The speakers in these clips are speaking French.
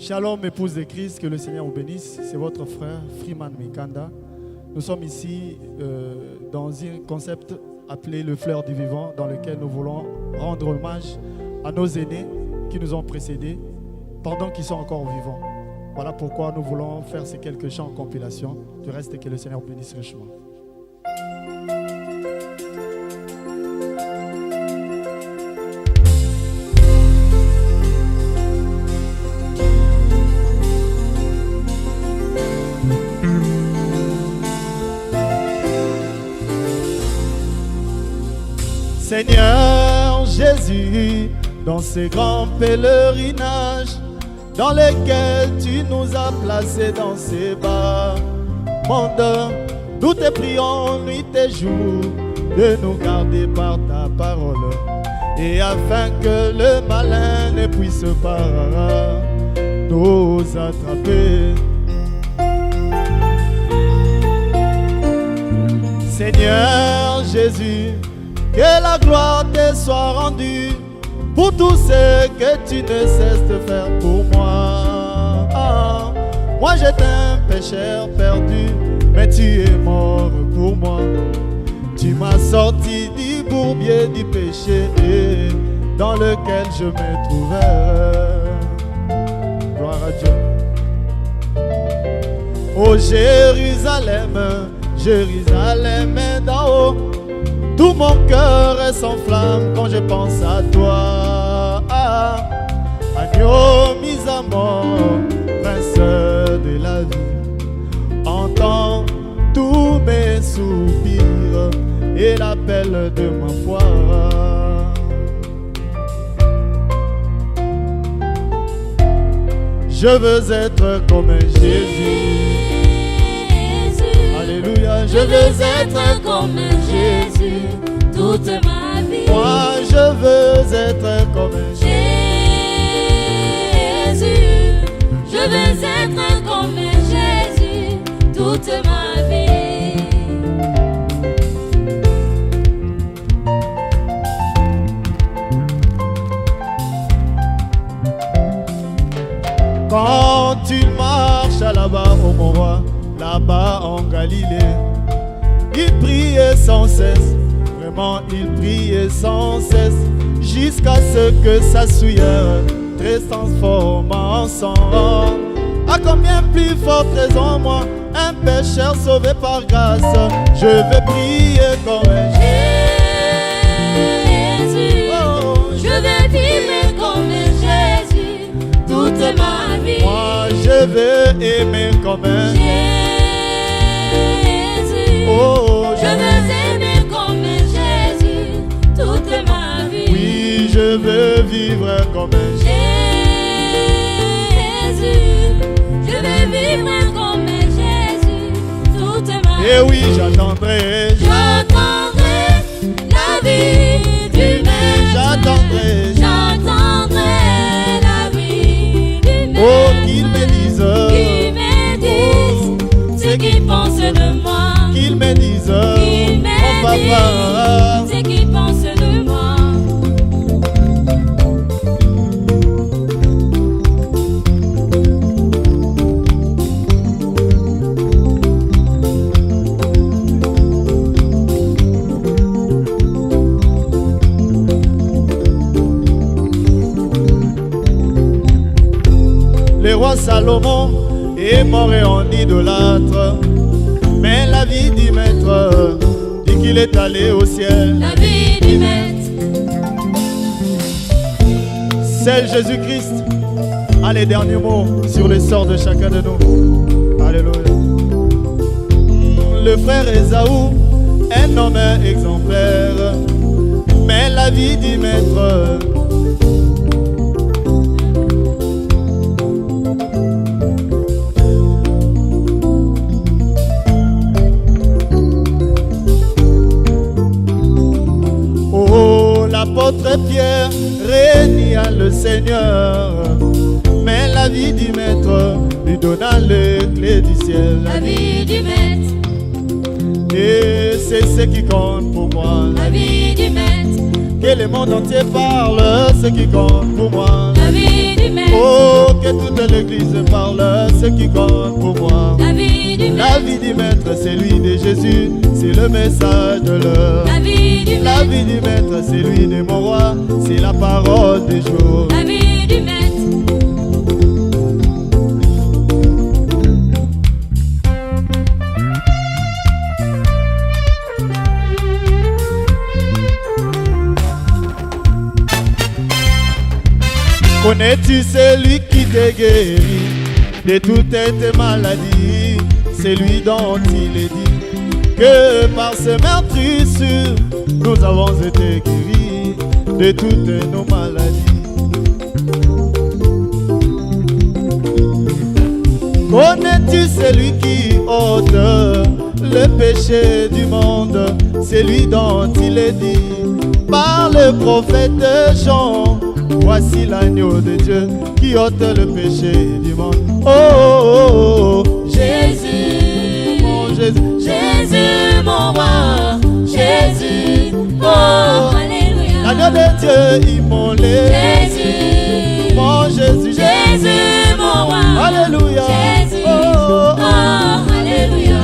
Shalom, épouse de Christ, que le Seigneur vous bénisse. C'est votre frère Freeman Mikanda. Nous sommes ici dans un concept appelé le fleur du vivant, dans lequel nous voulons rendre hommage à nos aînés qui nous ont précédés pendant qu'ils sont encore vivants. Voilà pourquoi nous voulons faire ces quelques chants en compilation. Du reste, que le Seigneur vous bénisse richement. Seigneur Jésus, dans ces grands pèlerinages dans lesquels tu nous as placés dans ces bas mondes, nous te prions nuit et jour de nous garder par ta parole, et afin que le malin ne puisse pas nous attraper. Seigneur Jésus, que la gloire te soit rendue pour tout ce que tu ne cesses de faire pour moi. Moi j'étais un pécheur perdu, mais tu es mort pour moi. Tu m'as sorti du bourbier du péché dans lequel je me trouvais. Gloire à Dieu. Oh Jérusalem, Jérusalem d'en haut, tout mon cœur s'enflamme quand je pense à toi. Agneau mis à mort, prince de la vie, entends tous mes soupirs et l'appel de ma foi. Je veux être comme Jésus. Alléluia, je veux être comme Jésus toute ma vie. Moi je veux être comme Jésus. Je veux être comme Jésus toute ma vie. Quand tu marches là-bas au mon roi, là-bas en Galilée, il priait sans cesse, vraiment il priait sans cesse, jusqu'à ce que sa souillure se transforme en sang. À combien plus forte raison moi, un pécheur sauvé par grâce, je vais prier comme Jésus. Oh. Je vais vivre comme Jésus toute ma vie. Moi je veux aimer comme Jésus. Oh, je veux aimer comme Jésus toute ma vie. Oui, je veux vivre comme Jésus. Je veux vivre comme Jésus toute ma vie. Et oui, j'attendrai. J'attendrai la vie du Maître. J'attendrai. J'attendrai la vie du Maître. Oh, qu'il me dise. Qu'il me dise ce qu'il pense de moi. Qu'il me dise, mon papa, ce qu'il pense de moi. Le roi Salomon est mort et en idolâtre, mais la vie du maître dit qu'il est allé au ciel. La vie du Maître. Seul Jésus-Christ a les derniers mots sur le sort de chacun de nous. Alléluia. Le frère Esaü, un homme exemplaire, mais la vie du maître l'apôtre Pierre régna le Seigneur, mais la vie du maître lui donna les clés du ciel. La vie du Maître. Et c'est ce qui compte pour moi. La vie du Maître. Que le monde entier parle, ce qui compte pour moi. La vie du Maître. Oh, que toute l'église parle, ce qui compte pour moi. La vie du La vie du maître, c'est lui de Jésus, c'est le message de l'heure. La vie du La vie du maître, c'est lui de mon roi, c'est la parole du jour. La vie du maître. Connais-tu celui qui te guérit de toutes tes maladies? C'est lui dont il est dit que par ses meurtrissures nous avons été guéris de toutes nos maladies. Connais-tu celui qui ôte le péché du monde? C'est lui dont il est dit par le prophète Jean. Voici l'agneau de Dieu qui ôte le péché du monde. Oh, oh, oh, oh. Jésus, Mon Jésus, Jésus, mon roi, Jésus, oh, alléluia. l'agneau de Dieu immolé. Jésus, Mon Jésus, Jésus, mon roi, alléluia. Jésus, Oh, oh, oh, alléluia.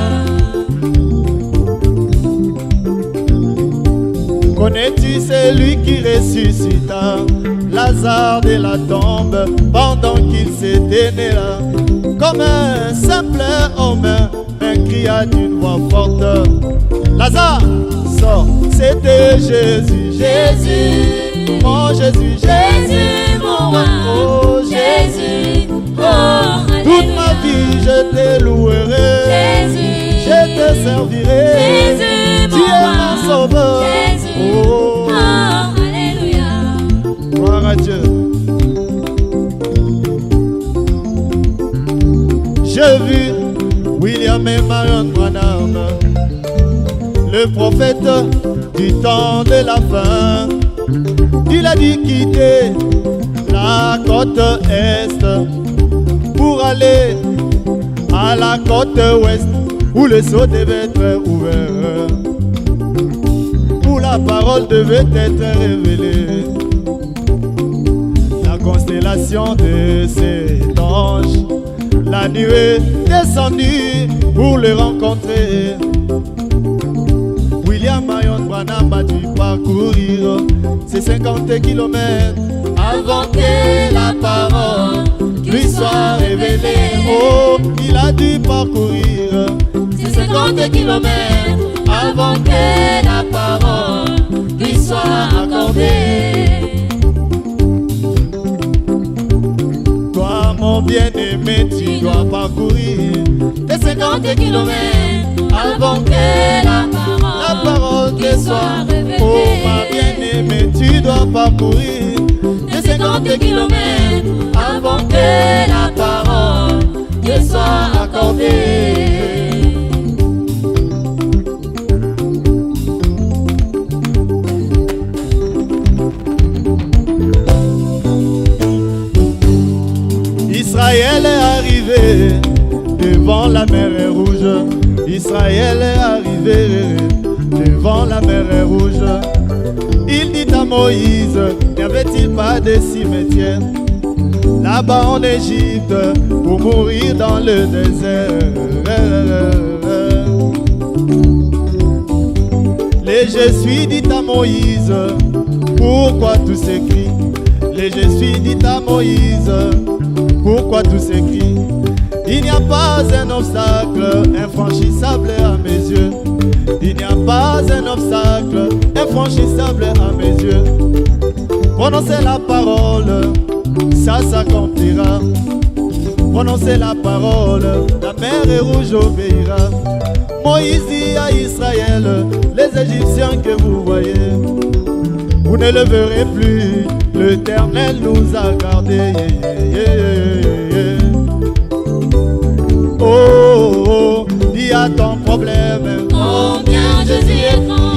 Connais-tu celui qui ressuscita Lazare de la tombe pendant qu'il s'était né là? Comme un simple homme, un cria d'une voix forte: Lazare, sors! C'était Jésus, Jésus, mon Jésus, Jésus, mon roi, oh Jésus, oh, toute ma alléluia. vie je te louerai, Jésus, je te servirai, Jésus, tu mon es roi, mon sauveur. Jésus, Oh, oh, alléluia. gloire à Dieu. J'ai vu William et Marion Branham, le prophète du temps de la fin. Il a dû quitter la côte est pour aller à la côte ouest où le sceau devait être ouvert, où la parole devait être révélée. La constellation de cet ange, la nuée descendue pour le rencontrer. William Marion Branham a dû parcourir ces 50 kilomètres avant que la parole lui soit révélée. Oh, il a dû parcourir C'est 50 kilomètres avant que la parole lui soit accordée. Toi, mon bien-aimé, tu dois parcourir les 50 kilomètres Avant que la la parole parole te lui soit soit révélée. Oh, ma bien-aimée, tu dois parcourir Les 50 kilomètres avant que la parole lui soit accordée. Israël est arrivé devant la mer rouge. Israël est arrivé devant la mer rouge. Il dit à Moïse, n'y avait-il pas de cimetière là-bas en Égypte pour mourir dans le désert? Les je suis dit à Moïse, pourquoi tous ces cris? Les je suis dit à Moïse, pourquoi tous ces cris? Il n'y a pas un obstacle infranchissable à mes yeux. Il n'y a pas un obstacle infranchissable à mes yeux. Prononcez la parole, ça s'accomplira. Prononcez la parole, la mer rouge obéira. Moïse dit à Israël, les Égyptiens que vous voyez, vous ne le verrez plus, l'Éternel nous a gardés. Oh, oh, oh, dis à ton problème, Combien Jésus est grand,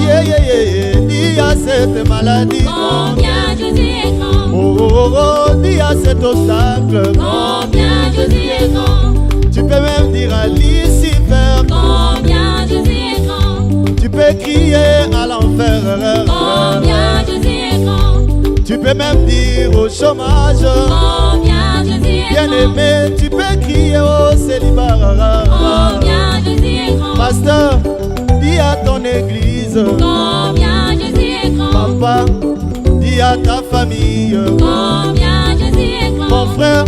dis à cette maladie, combien Jésus est grand, oh, oh, oh, dis à cet obstacle, combien Jésus est grand, tu peux même dire à Lucifer, combien Jésus est grand, tu peux crier à l'enfer, combien Jésus est grand, tu peux même dire au chômage, combien Jésus est bien Bien-aimé, tu peux crier au célibat. Combien Jésus est grand. Pasteur, dis à ton église. Combien Jésus est grand. Papa, dis à ta famille. Combien Jésus est grand. Mon frère,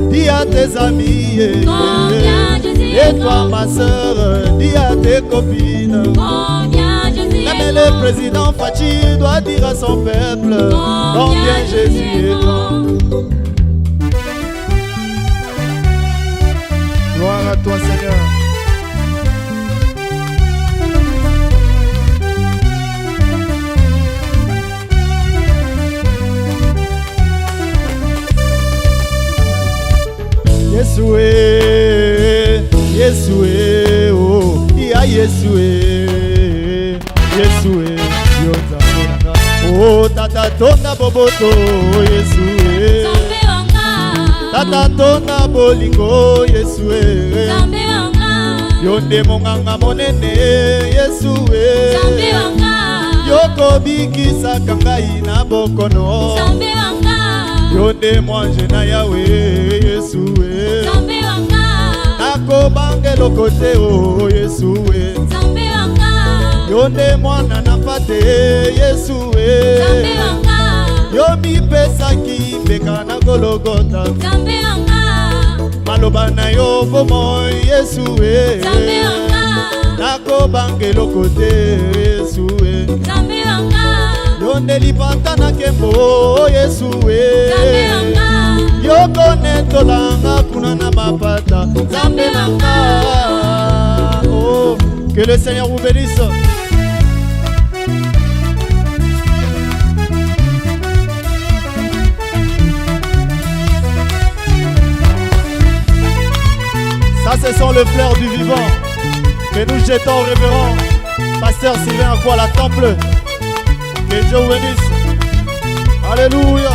dis à tes amis. Combien Jésus est Et toi, grand. ma soeur, dis à tes copines. Combien Jésus est Même grand. le président Fachi doit dire à son peuple combien Jésus est grand. Gloire à toi, Seigneur. Yesoué, Yesoué, oh, ya Yesoué, Yesoué, Yonzambonanga, oh, tata tonda boboto, Yesoué, Zambe wanga. tata tonda bolingo, Yesoué, Zambe wanga. yonde monganga monene, Yesoué, Zambe wanga. yoko bikisa kangai na bokono, Zambe wanga. yonde mwanje na yawe, Yesoué, Zambe wanga. ako bangelo kote o Yesoué, Zambe wanga. yonde mwana na pate Yesoué, Zambe wanga. yo mipesaki mbeka na Golgota, Zambe wanga. maloba na yo bomoi Yesoué, Zambe wanga. ako bangelo kote Yesoué, Zambe wanga. yonde lipata na kembo Yesoué, Zambe wanga. yoko netolanga kuna na mapata Zambe wanga. Oh, que le Seigneur vous bénisse. Ça, ce sont les fleurs du vivant que nous jetons au révérend Pasteur Sylvain Akwa, la temple. Que Dieu vous bénisse. Alléluia.